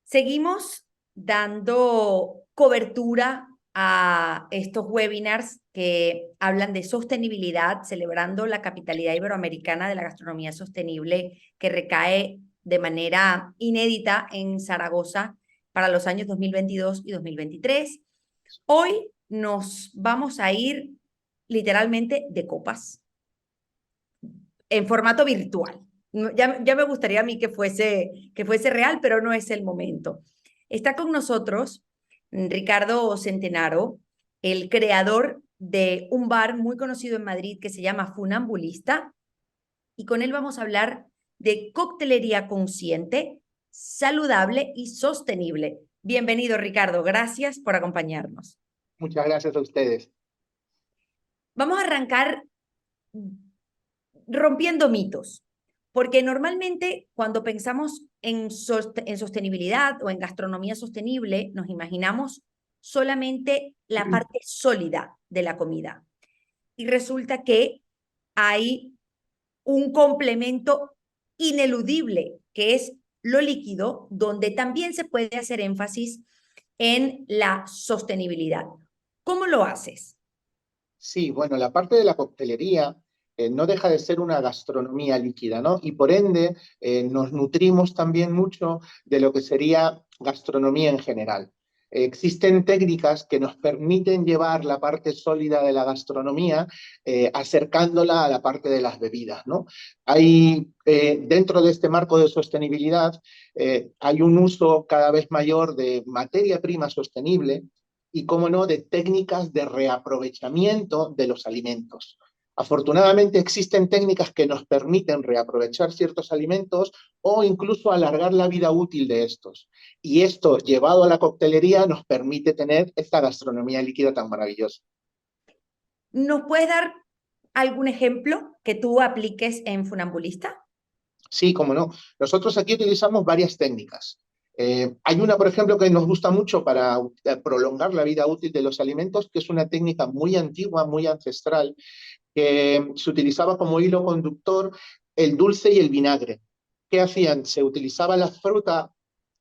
Seguimos dando cobertura a estos webinars que hablan de sostenibilidad, celebrando la capitalidad iberoamericana de la gastronomía sostenible que recae de manera inédita en Zaragoza para los años 2022 y 2023. Hoy nos vamos a ir literalmente de copas en formato virtual. Ya me gustaría a mí que fuese real, pero no es el momento. Está con nosotros Ricardo Centenaro, el creador de un bar muy conocido en Madrid que se llama Funambulista, y con él vamos a hablar de coctelería consciente, saludable y sostenible. Bienvenido, Ricardo. Gracias por acompañarnos. Muchas gracias a ustedes. Vamos a arrancar rompiendo mitos, porque normalmente cuando pensamos en sostenibilidad o en gastronomía sostenible, nos imaginamos solamente la parte sólida de la comida. Y resulta que hay un complemento ineludible, que es lo líquido, donde también se puede hacer énfasis en la sostenibilidad. ¿Cómo lo haces? Sí, bueno, la parte de la coctelería no deja de ser una gastronomía líquida, ¿no? Y por ende nos nutrimos también mucho de lo que sería gastronomía en general. Existen técnicas que nos permiten llevar la parte sólida de la gastronomía acercándola a la parte de las bebidas, ¿no? Dentro de este marco de sostenibilidad, hay un uso cada vez mayor de materia prima sostenible y, cómo no, de técnicas de reaprovechamiento de los alimentos. Afortunadamente existen técnicas que nos permiten reaprovechar ciertos alimentos o incluso alargar la vida útil de estos. Y esto, llevado a la coctelería, nos permite tener esta gastronomía líquida tan maravillosa. ¿Nos puedes dar algún ejemplo que tú apliques en Funambulista? Sí, cómo no. Nosotros aquí utilizamos varias técnicas. Hay una, por ejemplo, que nos gusta mucho para prolongar la vida útil de los alimentos, que es una técnica muy antigua, muy ancestral, que se utilizaba como hilo conductor el dulce y el vinagre. ¿Qué hacían? Se utilizaba la fruta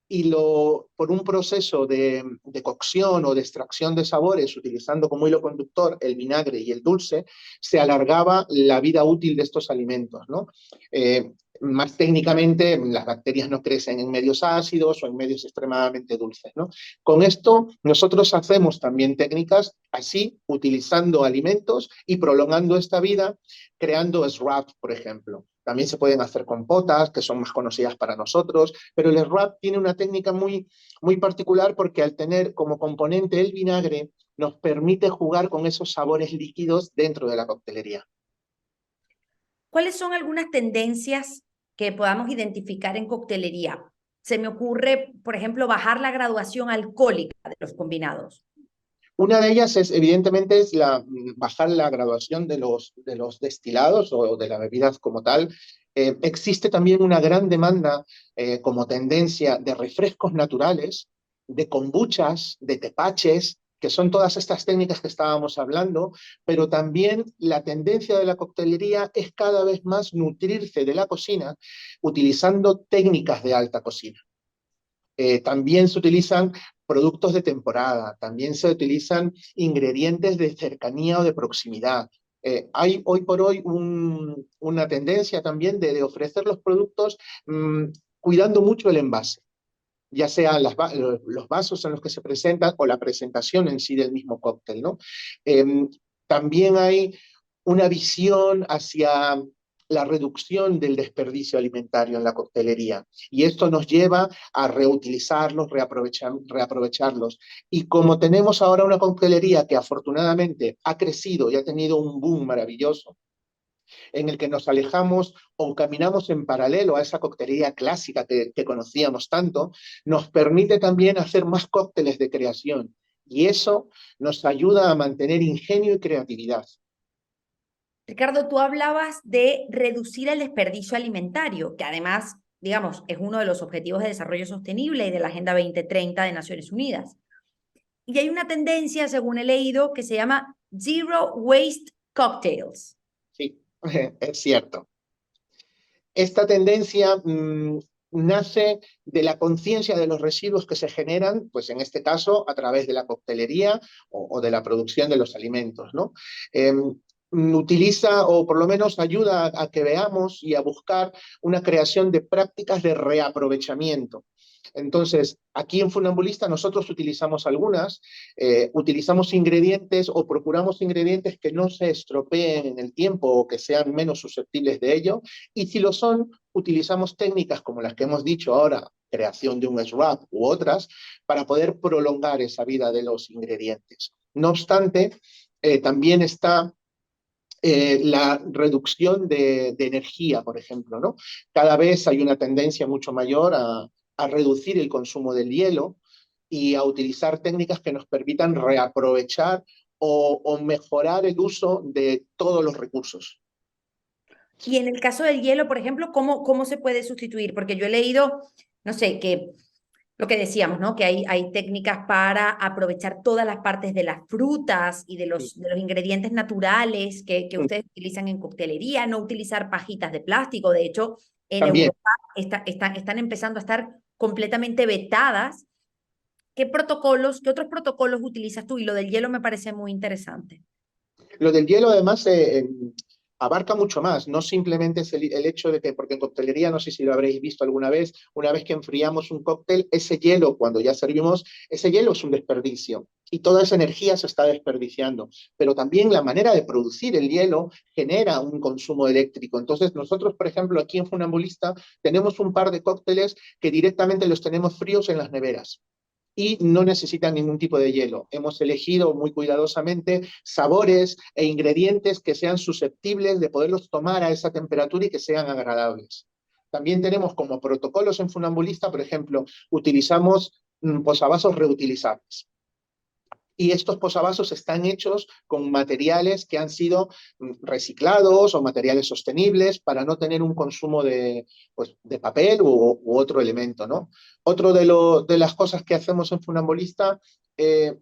y por un proceso de cocción o de extracción de sabores, utilizando como hilo conductor el vinagre y el dulce, se alargaba la vida útil de estos alimentos, ¿no? Más técnicamente, las bacterias no crecen en medios ácidos o en medios extremadamente dulces, ¿no? Con esto, nosotros hacemos también técnicas así, utilizando alimentos y prolongando esta vida, creando wraps, por ejemplo. También se pueden hacer compotas, que son más conocidas para nosotros, pero el wrap tiene una técnica muy, muy particular porque al tener como componente el vinagre, nos permite jugar con esos sabores líquidos dentro de la coctelería. ¿Cuáles son algunas tendencias que podamos identificar en coctelería? Se me ocurre, por ejemplo, bajar la graduación alcohólica de los combinados. Una de ellas es, evidentemente, es bajar la graduación de los destilados o de las bebidas como tal. Existe también una gran demanda como tendencia de refrescos naturales, de kombuchas, de tepaches, que son todas estas técnicas que estábamos hablando, pero también la tendencia de la coctelería es cada vez más nutrirse de la cocina utilizando técnicas de alta cocina. También se utilizan productos de temporada, también se utilizan ingredientes de cercanía o de proximidad. Hay hoy por hoy una tendencia también de ofrecer los productos cuidando mucho el envase, ya sea los vasos en los que se presentan o la presentación en sí del mismo cóctel, ¿no? Eh, También hay una visión hacia la reducción del desperdicio alimentario en la coctelería. Y esto nos lleva a reutilizarlos, reaprovecharlos. Y como tenemos ahora una coctelería que afortunadamente ha crecido y ha tenido un boom maravilloso, en el que nos alejamos o caminamos en paralelo a esa coctelería clásica que conocíamos tanto, nos permite también hacer más cócteles de creación. Y eso nos ayuda a mantener ingenio y creatividad. Ricardo, tú hablabas de reducir el desperdicio alimentario, que además, digamos, es uno de los objetivos de desarrollo sostenible y de la Agenda 2030 de Naciones Unidas. Y hay una tendencia, según he leído, que se llama Zero Waste Cocktails. Sí, es cierto. Esta tendencia nace de la conciencia de los residuos que se generan, pues en este caso, a través de la coctelería o de la producción de los alimentos, ¿no? Utiliza o por lo menos ayuda a que veamos y a buscar una creación de prácticas de reaprovechamiento. Entonces, aquí en Funambulista nosotros utilizamos algunas, utilizamos ingredientes o procuramos ingredientes que no se estropeen en el tiempo o que sean menos susceptibles de ello, y si lo son, utilizamos técnicas como las que hemos dicho ahora, creación de un swap u otras, para poder prolongar esa vida de los ingredientes. No obstante, también está la reducción de energía, por ejemplo, ¿no? Cada vez hay una tendencia mucho mayor a reducir el consumo del hielo y a utilizar técnicas que nos permitan reaprovechar o mejorar el uso de todos los recursos. Y en el caso del hielo, por ejemplo, ¿cómo se puede sustituir? Porque yo he leído, no sé, que lo que decíamos, ¿no? Que hay técnicas para aprovechar todas las partes de las frutas y de los ingredientes naturales que ustedes utilizan en coctelería, no utilizar pajitas de plástico. De hecho, en También. Europa están empezando a estar completamente vetadas. ¿Qué otros protocolos utilizas tú? Y lo del hielo me parece muy interesante. Lo del hielo, además, abarca mucho más. No simplemente es el hecho de que, porque en coctelería, no sé si lo habréis visto alguna vez, una vez que enfriamos un cóctel, ese hielo, cuando ya servimos, ese hielo es un desperdicio. Y toda esa energía se está desperdiciando. Pero también la manera de producir el hielo genera un consumo eléctrico. Entonces, nosotros, por ejemplo, aquí en Funambulista, tenemos un par de cócteles que directamente los tenemos fríos en las neveras y no necesitan ningún tipo de hielo. Hemos elegido muy cuidadosamente sabores e ingredientes que sean susceptibles de poderlos tomar a esa temperatura y que sean agradables. También tenemos como protocolos en Funambulista, por ejemplo, utilizamos posavasos reutilizables. Y estos posavasos están hechos con materiales que han sido reciclados o materiales sostenibles para no tener un consumo pues, de papel u otro elemento, ¿no? Otro de las cosas que hacemos en Funambulista,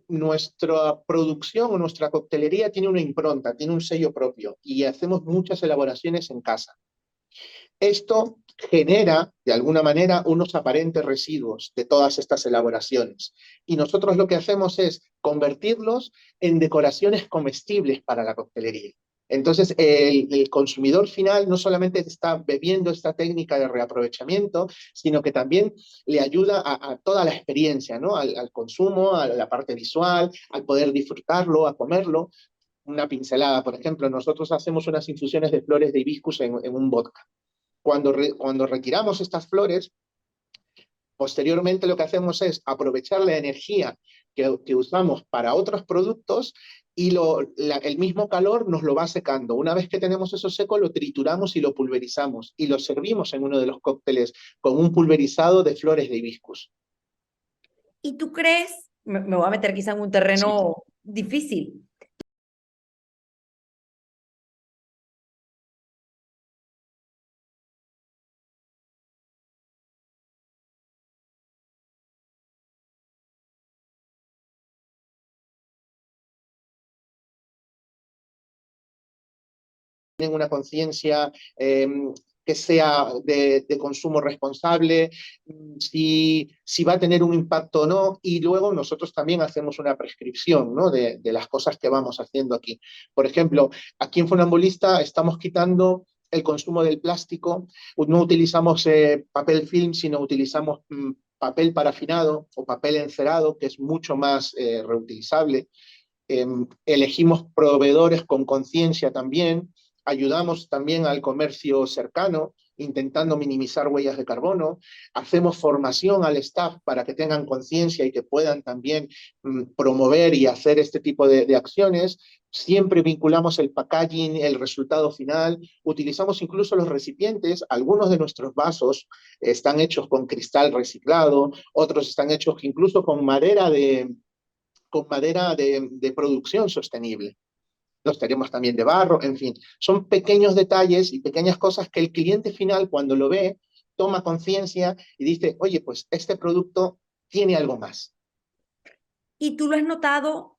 nuestra producción o nuestra coctelería tiene una impronta, tiene un sello propio y hacemos muchas elaboraciones en casa. Esto genera, de alguna manera, unos aparentes residuos de todas estas elaboraciones. Y nosotros lo que hacemos es convertirlos en decoraciones comestibles para la coctelería. Entonces, el consumidor final no solamente está bebiendo esta técnica de reaprovechamiento, sino que también le ayuda a toda la experiencia, ¿no? Al consumo, a la parte visual, al poder disfrutarlo, a comerlo. Una pincelada, por ejemplo, nosotros hacemos unas infusiones de flores de hibiscus en un vodka. Cuando retiramos estas flores, posteriormente lo que hacemos es aprovechar la energía que usamos para otros productos y el mismo calor nos lo va secando. Una vez que tenemos eso seco, lo trituramos y lo pulverizamos y lo servimos en uno de los cócteles con un pulverizado de flores de hibiscus. ¿Y tú crees, me voy a meter quizá en un Sí. terreno difícil, Tienen una conciencia que sea de consumo responsable, si va a tener un impacto o no, y luego nosotros también hacemos una prescripción, ¿no? de las cosas que vamos haciendo aquí. Por ejemplo, aquí en Funambulista estamos quitando el consumo del plástico, no utilizamos papel film, sino utilizamos papel parafinado o papel encerado, que es mucho más reutilizable. Elegimos proveedores con conciencia también, ayudamos también al comercio cercano, intentando minimizar huellas de carbono, hacemos formación al staff para que tengan conciencia y que puedan también promover y hacer este tipo de acciones. Siempre vinculamos el packaging, el resultado final, utilizamos incluso los recipientes, algunos de nuestros vasos están hechos con cristal reciclado, otros están hechos incluso con madera de producción sostenible. Los tenemos también de barro, en fin, son pequeños detalles y pequeñas cosas que el cliente final cuando lo ve toma conciencia y dice, oye, pues este producto tiene algo más. y tú lo has notado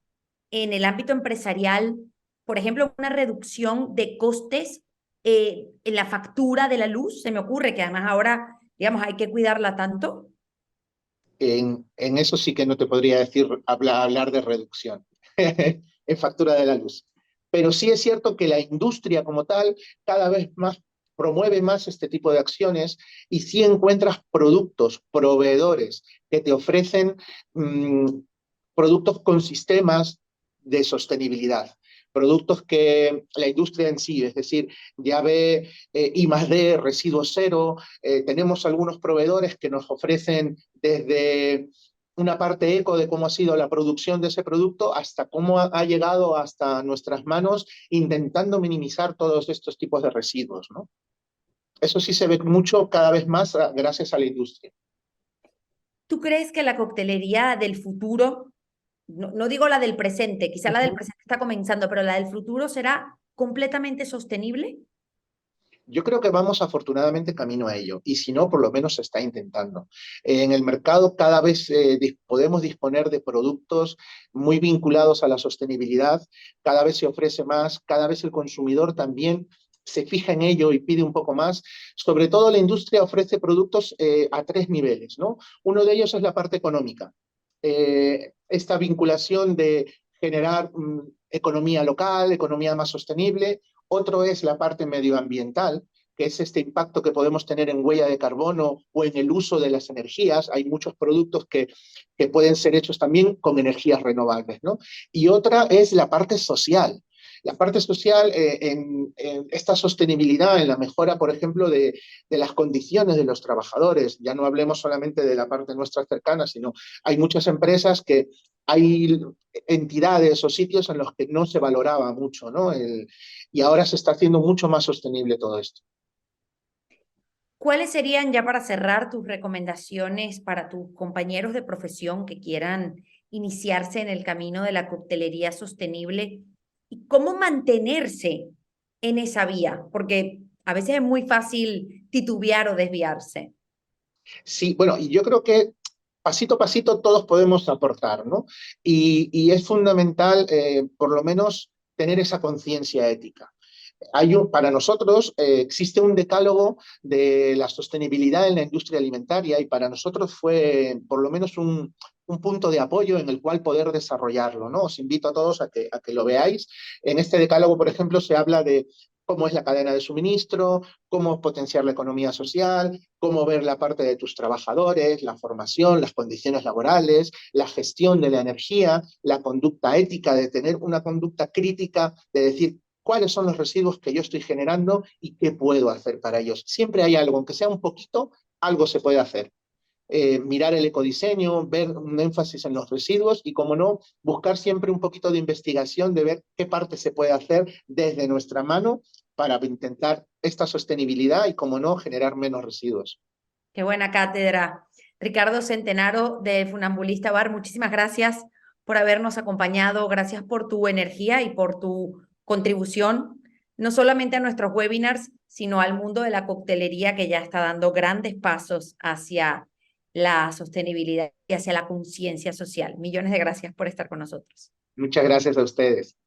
en el ámbito empresarial, por ejemplo, una reducción de costes en la factura de la luz? Se me ocurre que además ahora, digamos, hay que cuidarla tanto. En eso sí que no te podría decir, hablar de reducción en factura de la luz. Pero sí es cierto que la industria como tal cada vez más promueve más este tipo de acciones y sí encuentras productos, proveedores que te ofrecen productos con sistemas de sostenibilidad, productos que la industria en sí, es decir, ya ve I+D, residuo cero, tenemos algunos proveedores que nos ofrecen desde una parte eco de cómo ha sido la producción de ese producto hasta cómo ha llegado hasta nuestras manos intentando minimizar todos estos tipos de residuos, ¿no? Eso sí se ve mucho cada vez más gracias a la industria. ¿Tú crees que la coctelería del futuro, no digo la del presente, quizá la del Uh-huh. presente está comenzando, pero la del futuro será completamente sostenible? Yo creo que vamos afortunadamente camino a ello, y si no, por lo menos se está intentando. En el mercado cada vez podemos disponer de productos muy vinculados a la sostenibilidad, cada vez se ofrece más, cada vez el consumidor también se fija en ello y pide un poco más. Sobre todo la industria ofrece productos a tres niveles, ¿no? Uno de ellos es la parte económica. Esta vinculación de generar economía local, economía más sostenible. Otro es la parte medioambiental, que es este impacto que podemos tener en huella de carbono o en el uso de las energías. Hay muchos productos que pueden ser hechos también con energías renovables, ¿no? Y otra es la parte social. La parte social en esta sostenibilidad, en la mejora, por ejemplo, de las condiciones de los trabajadores. Ya no hablemos solamente de la parte nuestra cercana, sino hay muchas empresas que hay entidades o sitios en los que no se valoraba mucho, ¿no? Y ahora se está haciendo mucho más sostenible todo esto. ¿Cuáles serían, ya para cerrar, tus recomendaciones para tus compañeros de profesión que quieran iniciarse en el camino de la coctelería sostenible y cómo mantenerse en esa vía? Porque a veces es muy fácil titubear o desviarse. Sí, bueno, y yo creo que pasito a pasito todos podemos aportar, ¿no? Y es fundamental, por lo menos, tener esa conciencia ética. Para nosotros existe un decálogo de la sostenibilidad en la industria alimentaria y para nosotros fue por lo menos un punto de apoyo en el cual poder desarrollarlo, ¿no? Os invito a todos a que lo veáis. En este decálogo, por ejemplo, se habla de cómo es la cadena de suministro, cómo potenciar la economía social, cómo ver la parte de tus trabajadores, la formación, las condiciones laborales, la gestión de la energía, la conducta ética, de tener una conducta crítica, de decir, cuáles son los residuos que yo estoy generando y qué puedo hacer para ellos. Siempre hay algo, aunque sea un poquito, algo se puede hacer. Mirar el ecodiseño, ver un énfasis en los residuos y, como no, buscar siempre un poquito de investigación de ver qué parte se puede hacer desde nuestra mano para intentar esta sostenibilidad y, como no, generar menos residuos. Qué buena cátedra. Ricardo Centenaro de Funambulista Bar, muchísimas gracias por habernos acompañado, gracias por tu energía y por tu contribución, no solamente a nuestros webinars, sino al mundo de la coctelería que ya está dando grandes pasos hacia la sostenibilidad y hacia la conciencia social. Millones de gracias por estar con nosotros. Muchas gracias a ustedes.